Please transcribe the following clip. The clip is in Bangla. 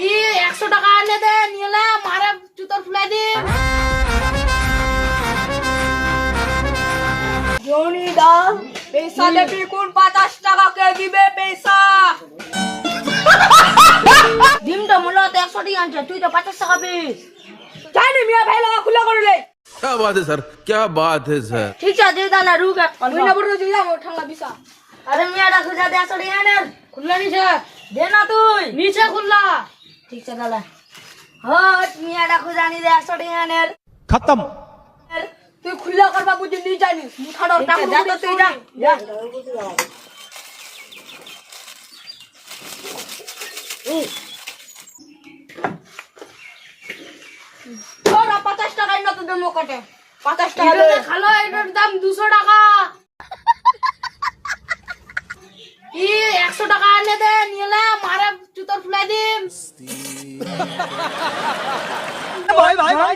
ই 100 টাকা এনে দে নিলে মারে জুতোর ফুলাই দি জনি দা পয়সা দেবি কোন 50 টাকা কে দিবে পয়সা ডিমটা মূলত 100 টাকা আনছে তুই তো 50 টাকা পিস জানি মিয়া ভাই লাগা খুলা করে লে क्या बात है सर क्या बात है सर ঠিক আছে দে না রুক ওই না বড় তুই যাও ঠাঙ্গা বিসা আরে মিয়া ডাক যা দে 100 টাকা নে খুললা নিছে দে না তুই নিচে খুললা ঠিক আছে দাদা হট মিয়া ডাক জানি দে 100 টাকা নে खत्म। তুই খুললা করবা বুঝি নি জানিস মুঠাড় টাকা যা তো তুই যা যা তোরা 50 টাকায় না তো দেবো কাটে 50 টাকা দে খালো এটার দাম 200 টাকা ই 100 টাকা এনে দে নিলে মারে জুতোর ফুলাই দিম भाई भाई भाई